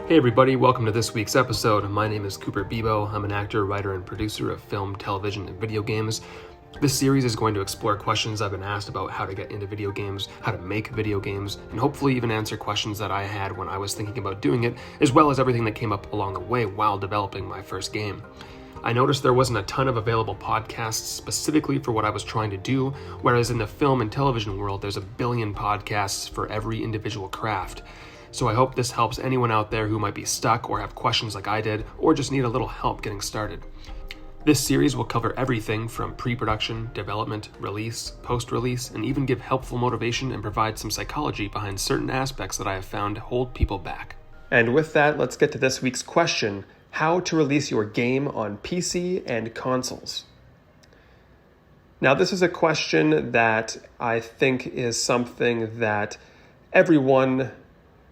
Hey everybody, welcome to this week's episode. My name is Cooper Bebo. I'm an actor, writer, and producer of film, television, and video games. This series is going to explore questions I've been asked about how to get into video games, how to make video games, and hopefully even answer questions that I had when I was thinking about doing it, as well as everything that came up along the way while developing my first game. I noticed there wasn't a ton of available podcasts specifically for what I was trying to do, whereas in the film and television world, there's a billion podcasts for every individual craft. So I hope this helps anyone out there who might be stuck or have questions like I did, or just need a little help getting started. This series will cover everything from pre-production, development, release, post-release, and even give helpful motivation and provide some psychology behind certain aspects that I have found hold people back. And with that, let's get to this week's question: how to release your game on PC and consoles. Now, this is a question that I think is something that everyone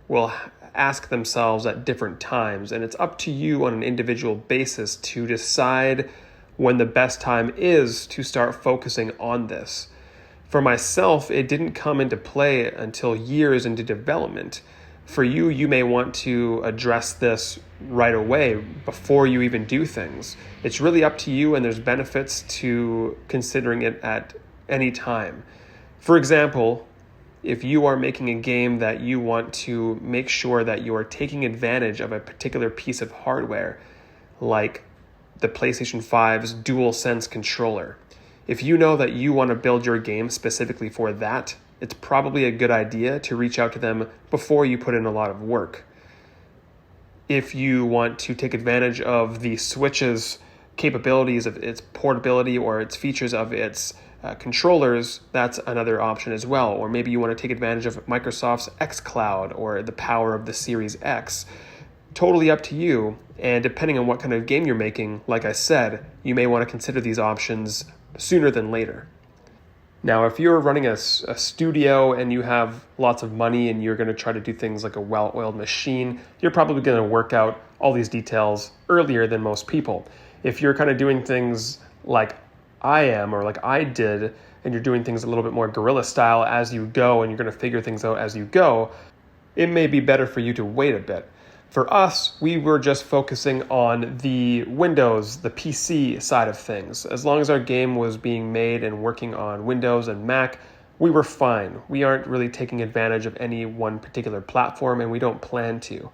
will ask themselves at different times, and it's up to you on an individual basis to decide when the best time is to start focusing on this. For myself, it didn't come into play until years into development. For you, you may want to address this right away before you even do things. It's really up to you, and there's benefits to considering it at any time. For example, if you are making a game that you want to make sure that you are taking advantage of a particular piece of hardware, like the PlayStation 5's DualSense controller, if you know that you want to build your game specifically for that, it's probably a good idea to reach out to them before you put in a lot of work. If you want to take advantage of the Switch's capabilities of its portability or its features of its controllers, that's another option as well. Or maybe you want to take advantage of Microsoft's xCloud or the power of the Series X. Totally up to you, and depending on what kind of game you're making, like I said, you may want to consider these options sooner than later. Now, if you're running a studio and you have lots of money and you're going to try to do things like a well-oiled machine, you're probably going to work out all these details earlier than most people. If you're kind of doing things like I am, or like I did, and you're doing things a little bit more guerrilla style as you go, and you're going to figure things out as you go, it may be better for you to wait a bit. For us, we were just focusing on the Windows, the PC side of things. As long as our game was being made and working on Windows and Mac, we were fine. We aren't really taking advantage of any one particular platform, and we don't plan to.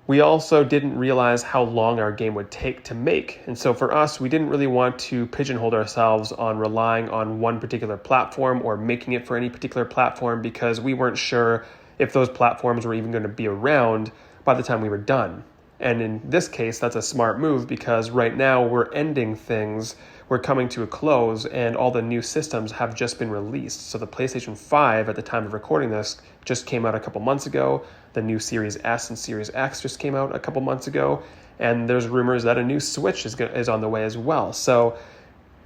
We also didn't realize how long our game would take to make. And so for us, we didn't really want to pigeonhole ourselves on relying on one particular platform or making it for any particular platform, because we weren't sure if those platforms were even going to be around by the time we were done. And in this case, that's a smart move, because right now we're ending things, we're coming to a close, and all the new systems have just been released. So the PlayStation 5 at the time of recording this just came out a couple months ago. The new Series S and Series X just came out a couple months ago. And there's rumors that a new Switch is on the way as well. So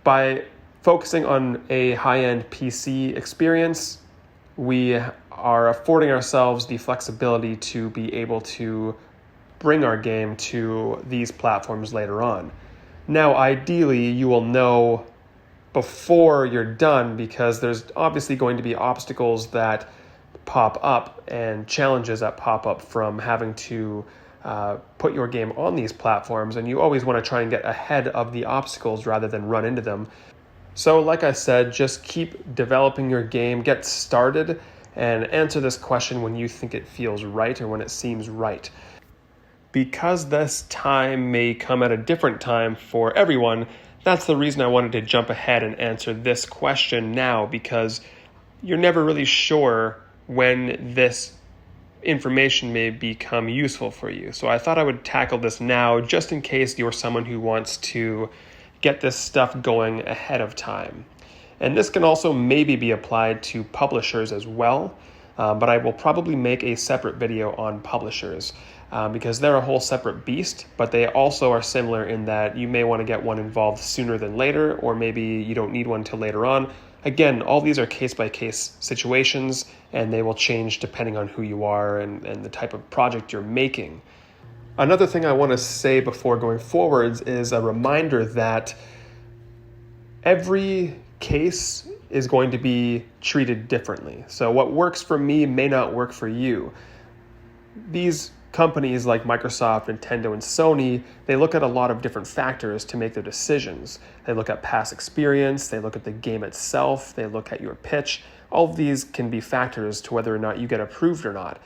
by focusing on a high-end PC experience, we are affording ourselves the flexibility to be able to bring our game to these platforms later on. Now, ideally, you will know before you're done, because there's obviously going to be obstacles that pop up and challenges that pop up from having to put your game on these platforms, and you always want to try and get ahead of the obstacles rather than run into them. So like I said, just keep developing your game, get started, and answer this question when you think it feels right or when it seems right. Because this time may come at a different time for everyone, that's the reason I wanted to jump ahead and answer this question now, because you're never really sure when this information may become useful for you. So I thought I would tackle this now, just in case you're someone who wants to get this stuff going ahead of time. And this can also maybe be applied to publishers as well, but I will probably make a separate video on publishers because they're a whole separate beast, but they also are similar in that you may want to get one involved sooner than later, or maybe you don't need one till later on. Again, all these are case-by-case situations, and they will change depending on who you are and the type of project you're making. Another thing I want to say before going forwards is a reminder that every case is going to be treated differently. So what works for me may not work for you. These companies like Microsoft, Nintendo, and Sony, they look at a lot of different factors to make their decisions. They look at past experience, they look at the game itself, they look at your pitch. All of these can be factors to whether or not you get approved or not.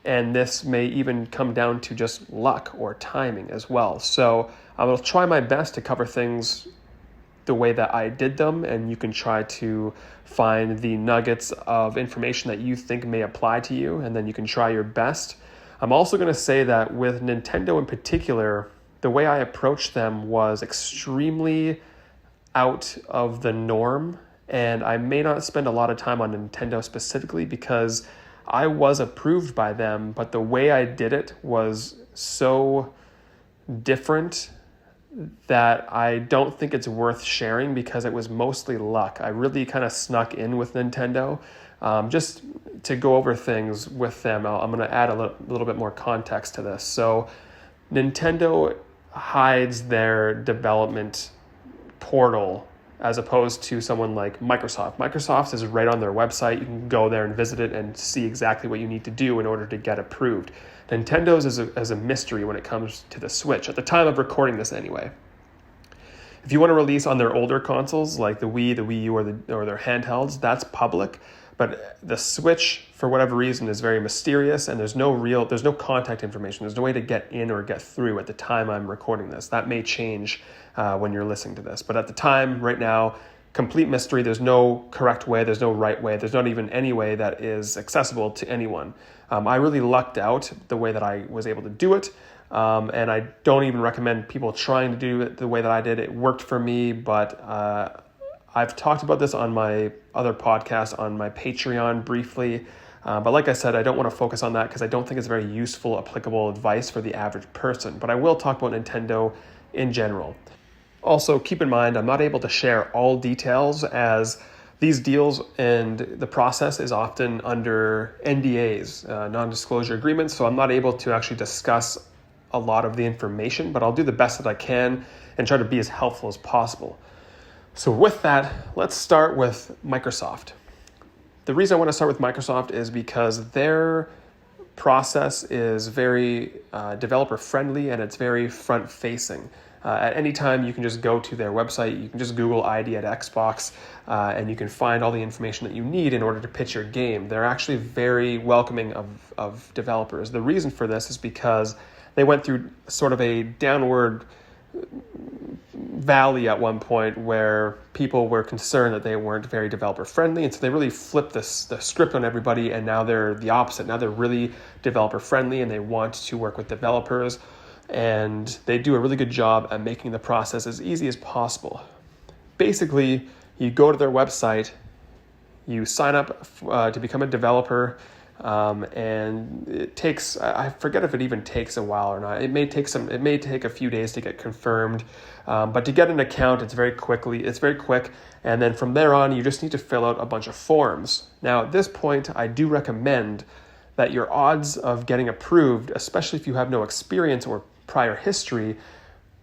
And this may even come down to just luck or timing as well. So I will try my best to cover things the way that I did them, and you can try to find the nuggets of information that you think may apply to you, and then you can try your best. I'm also going to say that with Nintendo in particular, the way I approached them was extremely out of the norm, and I may not spend a lot of time on Nintendo specifically because I was approved by them, but the way I did it was so different that I don't think it's worth sharing because it was mostly luck. I really kind of snuck in with Nintendo just to go over things with them. I'm going to add a little bit more context to this. So Nintendo hides their development portal as opposed to someone like Microsoft. Microsoft is right on their website. You can go there and visit it and see exactly what you need to do in order to get approved. Nintendo's is a mystery when it comes to the Switch, at the time of recording this anyway. If you want to release on their older consoles, like the Wii, the Wii U, or their handhelds, that's public. But the Switch, for whatever reason, is very mysterious, and there's no contact information. There's no way to get in or get through at the time I'm recording this. That may change when you're listening to this. But at the time, right now, complete mystery. There's no correct way. There's no right way. There's not even any way that is accessible to anyone. I really lucked out the way that I was able to do it. And I don't even recommend people trying to do it the way that I did. It worked for me, but I've talked about this on my other podcast, on my Patreon briefly. But like I said, I don't want to focus on that because I don't think it's very useful, applicable advice for the average person. But I will talk about Nintendo in general. Also, keep in mind, I'm not able to share all details as these deals and the process is often under NDAs, non-disclosure agreements, so I'm not able to actually discuss a lot of the information, but I'll do the best that I can and try to be as helpful as possible. So with that, let's start with Microsoft. The reason I want to start with Microsoft is because their process is very developer-friendly and it's very front-facing. At any time, you can just go to their website, you can just Google ID at Xbox, and you can find all the information that you need in order to pitch your game. They're actually very welcoming of developers. The reason for this is because they went through sort of a downward valley at one point where people were concerned that they weren't very developer-friendly, and so they really flipped the script on everybody, and now they're the opposite. Now they're really developer-friendly, and they want to work with developers. And they do a really good job at making the process as easy as possible. Basically, you go to their website, you sign up to become a developer, and it takes, I forget if it even takes a while or not. It may take a few days to get confirmed, but to get an account, it's very quick, and then from there on, you just need to fill out a bunch of forms. Now, at this point, I do recommend that your odds of getting approved, especially if you have no experience or prior history,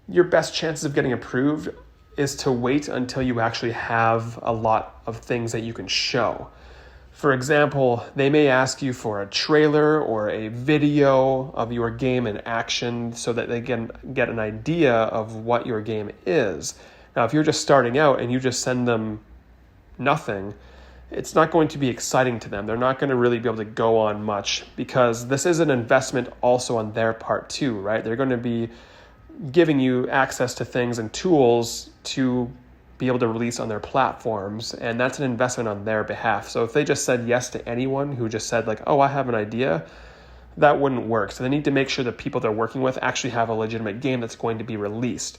your best chances of getting approved is to wait until you actually have a lot of things that you can show. For example, they may ask you for a trailer or a video of your game in action so that they can get an idea of what your game is. Now, if you're just starting out and you just send them nothing, it's not going to be exciting to them. They're not going to really be able to go on much because this is an investment also on their part too, right? They're going to be giving you access to things and tools to be able to release on their platforms, and that's an investment on their behalf. So if they just said yes to anyone who just said like, oh, I have an idea, that wouldn't work. So they need to make sure the people they're working with actually have a legitimate game that's going to be released.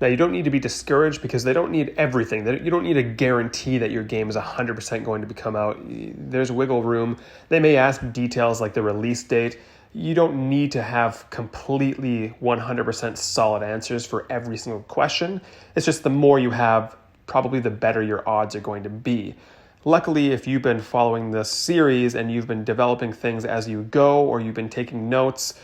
Now, you don't need to be discouraged because they don't need everything. You don't need a guarantee that your game is 100% going to come out. There's wiggle room. They may ask details like the release date. You don't need to have completely 100% solid answers for every single question. It's just the more you have, probably the better your odds are going to be. Luckily, if you've been following this series and you've been developing things as you go or you've been taking notes,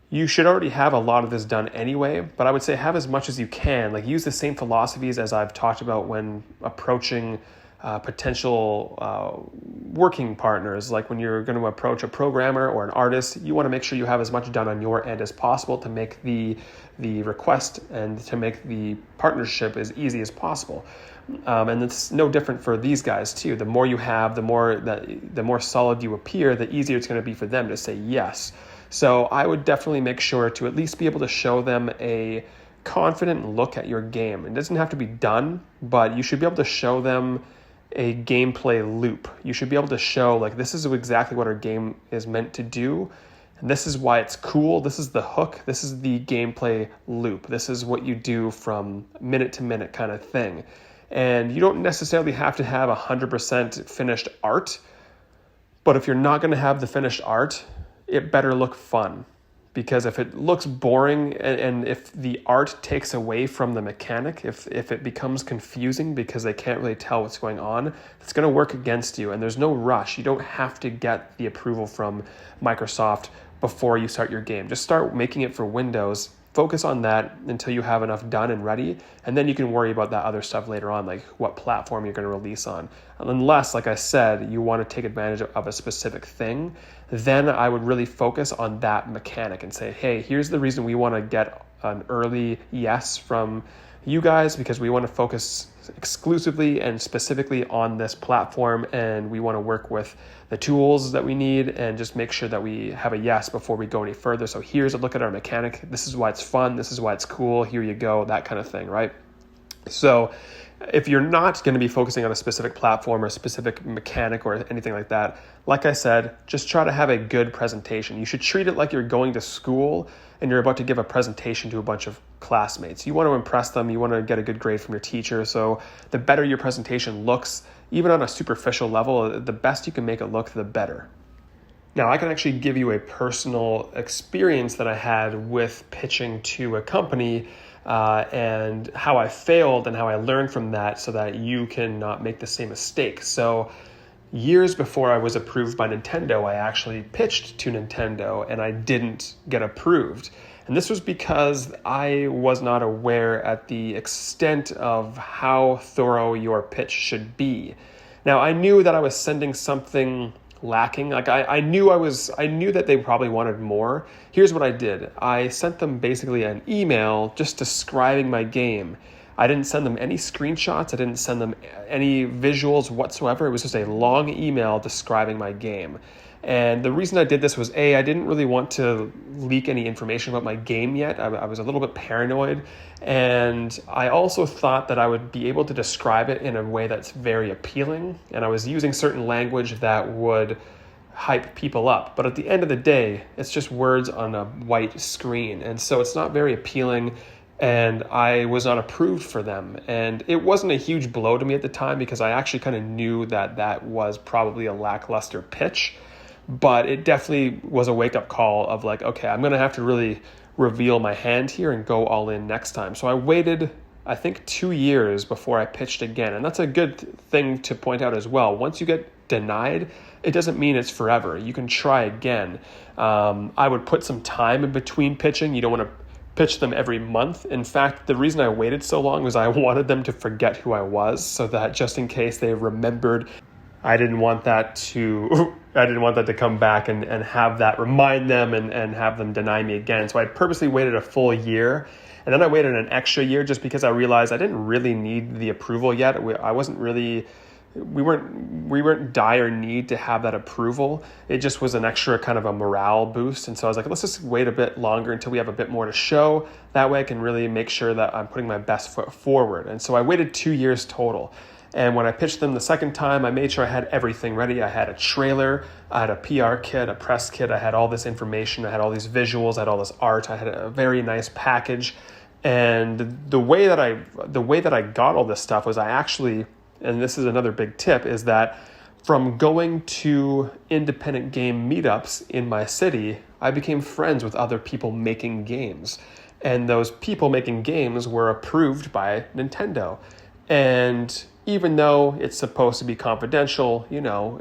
you should already have a lot of this done anyway, but I would say have as much as you can. Like use the same philosophies as I've talked about when approaching potential working partners. Like when you're going to approach a programmer or an artist, you want to make sure you have as much done on your end as possible to make the request and to make the partnership as easy as possible. And it's no different for these guys too. The more you have, the more solid you appear, the easier it's going to be for them to say yes. So I would definitely make sure to at least be able to show them a confident look at your game. It doesn't have to be done, but you should be able to show them a gameplay loop. You should be able to show, like, this is exactly what our game is meant to do. And this is why it's cool. This is the hook. This is the gameplay loop. This is what you do from minute to minute kind of thing. And you don't necessarily have to have 100% finished art, but if you're not going to have the finished art, it better look fun. Because if it looks boring and if the art takes away from the mechanic, if it becomes confusing because they can't really tell what's going on, it's going to work against you. And there's no rush. You don't have to get the approval from Microsoft before you start your game. Just start making it for Windows. Focus on that until you have enough done and ready, and then you can worry about that other stuff later on, like what platform you're going to release on. Unless, like I said, you want to take advantage of a specific thing, then I would really focus on that mechanic and say, hey, here's the reason we want to get an early yes from you guys, because we want to focus exclusively and specifically on this platform, and we want to work with the tools that we need and just make sure that we have a yes before we go any further. So here's a look at our mechanic. This is why it's fun. This is why it's cool. Here you go, that kind of thing, right? So if you're not going to be focusing on a specific platform or a specific mechanic or anything like that, like I said, just try to have a good presentation. You should treat it like you're going to school and you're about to give a presentation to a bunch of classmates. You want to impress them. You want to get a good grade from your teacher. So the better your presentation looks, even on a superficial level, the best you can make it look, the better. Now, I can actually give you a personal experience that I had with pitching to a company and how I failed and how I learned from that so that you can not make the same mistake. So years before I was approved by Nintendo, I actually pitched to Nintendo and I didn't get approved. And this was because I was not aware at the extent of how thorough your pitch should be. Now, I knew that I was sending something lacking. Like I knew that they probably wanted more. Here's what I did. I sent them basically an email just describing my game. I didn't send them any screenshots. I didn't send them any visuals whatsoever. It was just a long email describing my game. And the reason I did this was, I didn't really want to leak any information about my game yet. I was a little bit paranoid. And I also thought that I would be able to describe it in a way that's very appealing. And I was using certain language that would hype people up. But at the end of the day, it's just words on a white screen. And so it's not very appealing. And I was not approved for them. And it wasn't a huge blow to me at the time because I actually kind of knew that was probably a lackluster pitch. But it definitely was a wake-up call of like, okay, I'm going to have to really reveal my hand here and go all in next time. So I waited, I think, 2 years before I pitched again. And that's a good thing to point out as well. Once you get denied, it doesn't mean it's forever. You can try again. I would put some time in between pitching. You don't want to pitch them every month. In fact, the reason I waited so long was I wanted them to forget who I was so that just in case they remembered, I didn't want that to come back and have that remind them and have them deny me again. So I purposely waited a full year, and then I waited an extra year just because I realized I didn't really need the approval yet. We weren't dire need to have that approval. It just was an extra kind of a morale boost. And so I was like, let's just wait a bit longer until we have a bit more to show. That way I can really make sure that I'm putting my best foot forward. And so I waited 2 years total. And when I pitched them the second time, I made sure I had everything ready. I had a trailer, I had a PR kit, a press kit, I had all this information, I had all these visuals, I had all this art, I had a very nice package. And the way that I got all this stuff was I actually, and this is another big tip, is that from going to independent game meetups in my city, I became friends with other people making games. And those people making games were approved by Nintendo. And even though it's supposed to be confidential,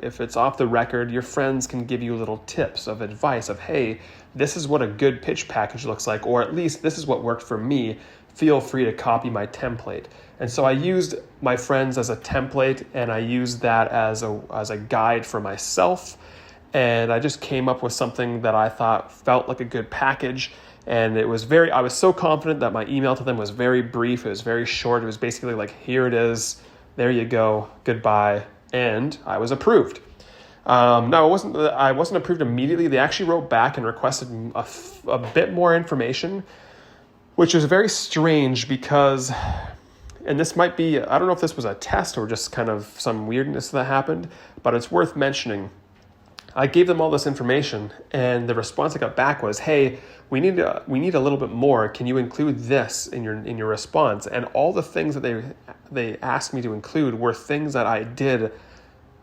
if it's off the record, your friends can give you little tips of advice of, hey, this is what a good pitch package looks like, or at least this is what worked for me feel free to copy my template. And so I used my friends as a template, and I used that as a guide for myself. And I just came up with something that I thought felt like a good package. And I was so confident that my email to them was very brief. It was very short. It was basically like, here it is. There you go. Goodbye. And I was approved. No, I wasn't approved immediately. They actually wrote back and requested a bit more information, which was very strange because, and this might be, I don't know if this was a test or just kind of some weirdness that happened, but it's worth mentioning. I gave them all this information, and the response I got back was, "Hey, we need a little bit more. Can you include this in your response?" And all the things that they asked me to include were things that I did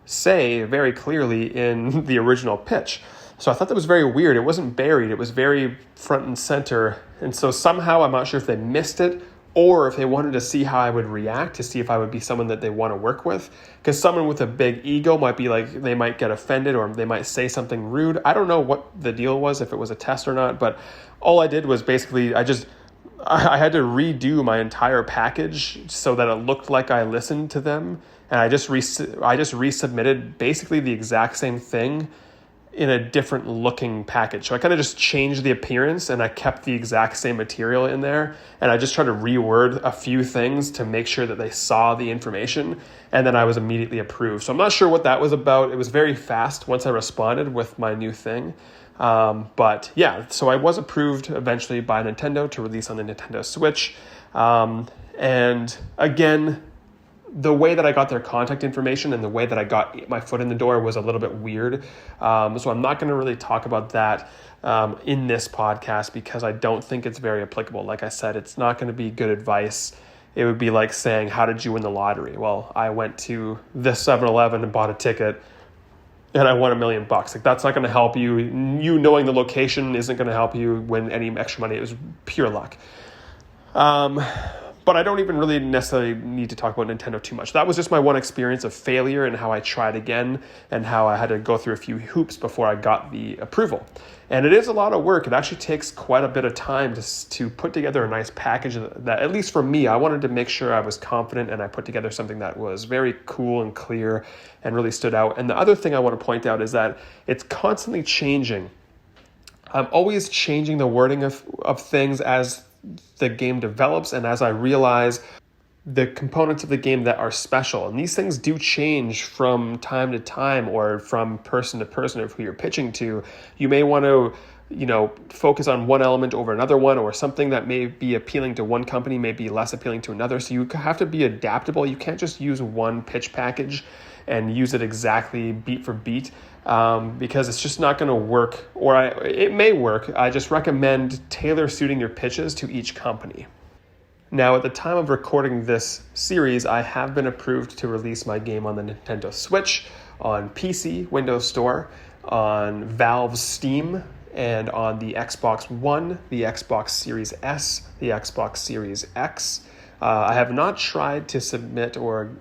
say very clearly in the original pitch. So I thought that was very weird. It wasn't buried. It was very front and center. And so somehow, I'm not sure if they missed it or if they wanted to see how I would react, to see if I would be someone that they want to work with. Because someone with a big ego might be like, they might get offended or they might say something rude. I don't know what the deal was, if it was a test or not, but all I did was basically, I had to redo my entire package so that it looked like I listened to them. And I just resubmitted basically the exact same thing in a different looking package. So I kind of just changed the appearance and I kept the exact same material in there. And I just tried to reword a few things to make sure that they saw the information. And then I was immediately approved. So I'm not sure what that was about. It was very fast once I responded with my new thing. But yeah, so I was approved eventually by Nintendo to release on the Nintendo Switch. And again, the way that I got their contact information and the way that I got my foot in the door was a little bit weird. So I'm not going to really talk about that in this podcast because I don't think it's very applicable. Like I said, it's not going to be good advice. It would be like saying, how did you win the lottery? Well, I went to this 7-Eleven and bought a ticket and I won $1 million. Like, that's not going to help you. You knowing the location isn't going to help you win any extra money. It was pure luck. But I don't even really necessarily need to talk about Nintendo too much. That was just my one experience of failure and how I tried again and how I had to go through a few hoops before I got the approval. And it is a lot of work. It actually takes quite a bit of time to put together a nice package that, at least for me, I wanted to make sure I was confident and I put together something that was very cool and clear and really stood out. And the other thing I want to point out is that it's constantly changing. I'm always changing the wording of things as the game develops and as I realize the components of the game that are special. And these things do change from time to time or from person to person of who you're pitching to. You may want to, focus on one element over another one, or something that may be appealing to one company may be less appealing to another. So you have to be adaptable. You can't just use one pitch package and use it exactly beat for beat. Because it's just not going to work, or it may work. I just recommend tailor suiting your pitches to each company. Now, at the time of recording this series, I have been approved to release my game on the Nintendo Switch, on PC, Windows Store, on Valve's Steam, and on the Xbox One, the Xbox Series S, the Xbox Series X. I have not tried to submit or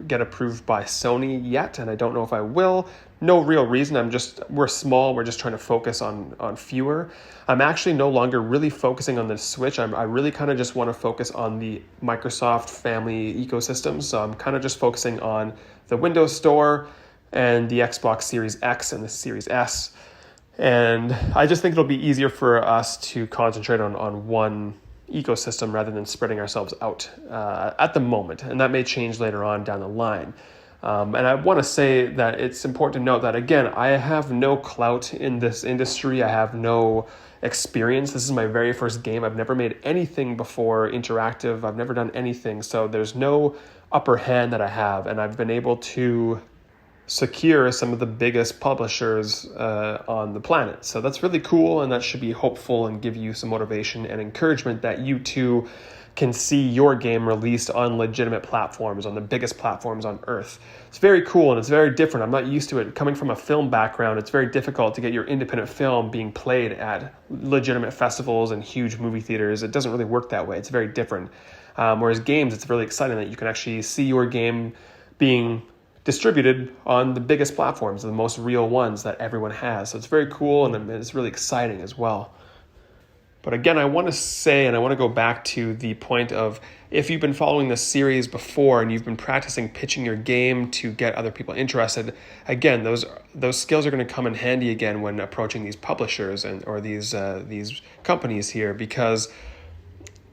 get approved by Sony yet, and I don't know if I will. No real reason. We're small. We're just trying to focus on fewer. I'm actually no longer really focusing on the Switch. I really kind of just want to focus on the Microsoft family ecosystem. So I'm kind of just focusing on the Windows Store and the Xbox Series X and the Series S. And I just think it'll be easier for us to concentrate on one ecosystem rather than spreading ourselves out at the moment. And that may change later on down the line. And I want to say that it's important to note that, again, I have no clout in this industry. I have no experience. This is my very first game. I've never made anything before interactive. I've never done anything. So there's no upper hand that I have. And I've been able to secure some of the biggest publishers on the planet. So that's really cool, and that should be hopeful and give you some motivation and encouragement that you too can see your game released on legitimate platforms, on the biggest platforms on Earth. It's very cool and it's very different. I'm not used to it. Coming from a film background, it's very difficult to get your independent film being played at legitimate festivals and huge movie theaters. It doesn't really work that way. It's very different. Whereas games, it's really exciting that you can actually see your game being distributed on the biggest platforms, the most real ones that everyone has. So it's very cool and it's really exciting as well. But again, I want to say, and I want to go back to the point of, if you've been following this series before and you've been practicing pitching your game to get other people interested, again, those skills are going to come in handy again when approaching these publishers or these companies here, because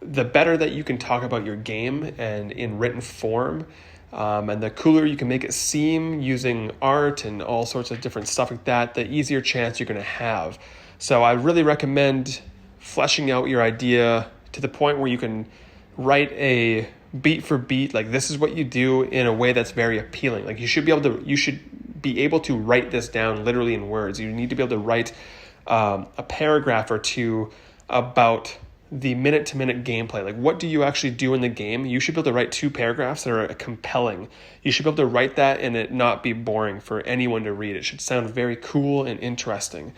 the better that you can talk about your game and in written form, and the cooler you can make it seem using art and all sorts of different stuff like that, the easier chance you're going to have. So I really recommend fleshing out your idea to the point where you can write a beat for beat, like this is what you do, in a way that's very appealing. Like you should be able to write this down literally in words. You need to be able to write a paragraph or two about the minute-to-minute gameplay. Like, what do you actually do in the game? You should be able to write 2 paragraphs that are compelling. You should be able to write that and it not be boring for anyone to read. It should sound very cool and interesting.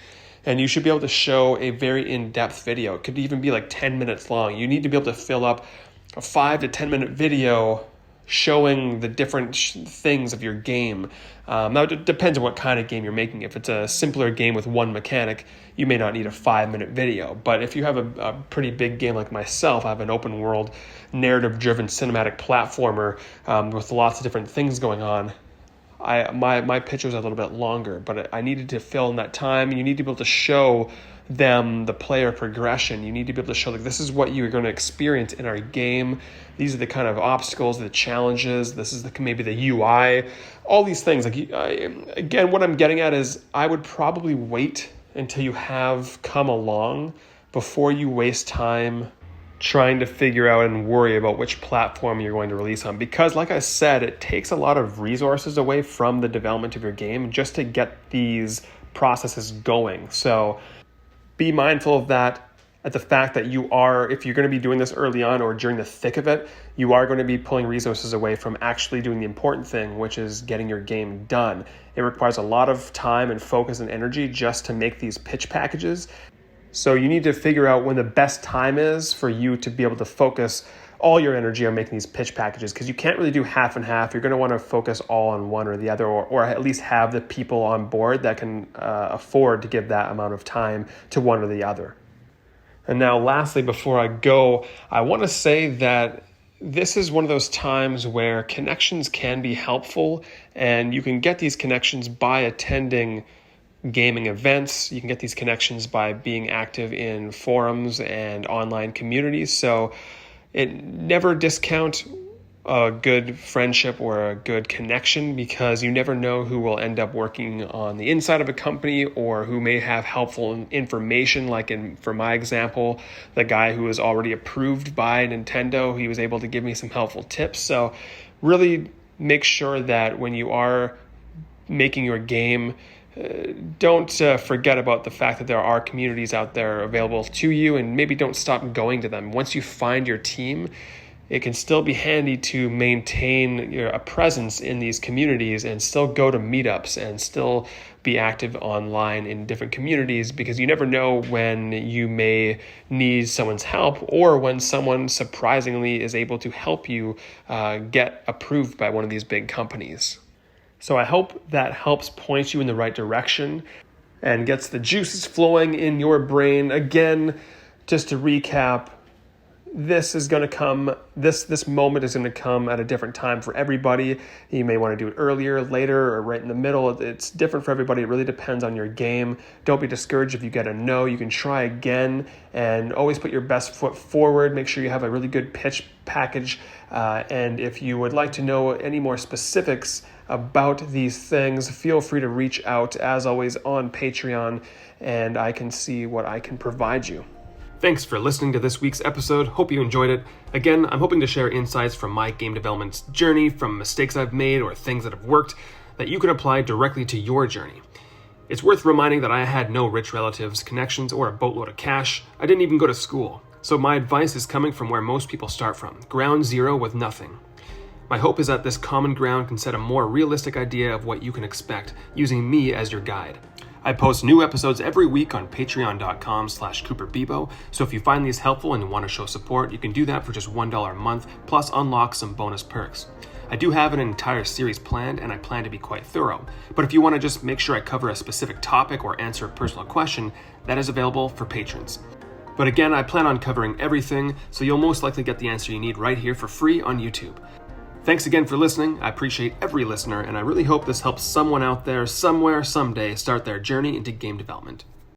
And you should be able to show a very in-depth video. It could even be like 10 minutes long. You need to be able to fill up a 5 to 10 minute video showing the different things of your game. Now, it depends on what kind of game you're making. If it's a simpler game with one mechanic, you may not need a 5-minute video. But if you have a pretty big game like myself, I have an open world, narrative-driven cinematic platformer with lots of different things going on, my pitch was a little bit longer, but I needed to fill in that time. You need to be able to show them the player progression. You need to be able to show, like, this is what you're going to experience in our game. These are the kind of obstacles, the challenges. This is maybe the UI, all these things. Like, again, what I'm getting at is I would probably wait until you have come along before you waste time trying to figure out and worry about which platform you're going to release on. Because like I said, it takes a lot of resources away from the development of your game just to get these processes going. So be mindful of that, at the fact that if you're going to be doing this early on or during the thick of it, you are going to be pulling resources away from actually doing the important thing, which is getting your game done. It requires a lot of time and focus and energy just to make these pitch packages. So you need to figure out when the best time is for you to be able to focus all your energy on making these pitch packages, because you can't really do half and half. You're going to want to focus all on one or the other, or at least have the people on board that can afford to give that amount of time to one or the other. And now lastly, before I go, I want to say that this is one of those times where connections can be helpful, and you can get these connections by attending gaming events. You can get these connections by being active in forums and online communities. So never discount a good friendship or a good connection, because you never know who will end up working on the inside of a company or who may have helpful information. Like for my example, the guy who was already approved by Nintendo, he was able to give me some helpful tips. So really make sure that when you are making your game, don't forget about the fact that there are communities out there available to you, and maybe don't stop going to them. Once you find your team, it can still be handy to maintain a presence in these communities and still go to meetups and still be active online in different communities, because you never know when you may need someone's help, or when someone surprisingly is able to help you get approved by one of these big companies. So I hope that helps point you in the right direction and gets the juices flowing in your brain. Again, just to recap, this moment is going to come at a different time for everybody. You may want to do it earlier, later, or right in the middle. It's different for everybody. It really depends on your game. Don't be discouraged if you get a no. You can try again, and always put your best foot forward. Make sure you have a really good pitch package. And if you would like to know any more specifics about these things, feel free to reach out, as always, on Patreon, and I can see what I can provide you. Thanks for listening to this week's episode. Hope you enjoyed it. Again, I'm hoping to share insights from my game development journey, from mistakes I've made or things that have worked, that you can apply directly to your journey. It's worth reminding that I had no rich relatives, connections, or a boatload of cash. I didn't even go to school. So my advice is coming from where most people start from, ground zero with nothing. My hope is that this common ground can set a more realistic idea of what you can expect, using me as your guide. I post new episodes every week on patreon.com/CooperBebo, so if you find these helpful and want to show support, you can do that for just $1 a month, plus unlock some bonus perks. I do have an entire series planned, and I plan to be quite thorough, but if you want to just make sure I cover a specific topic or answer a personal question, that is available for patrons. But again, I plan on covering everything, so you'll most likely get the answer you need right here for free on YouTube. Thanks again for listening. I appreciate every listener, and I really hope this helps someone out there somewhere someday start their journey into game development.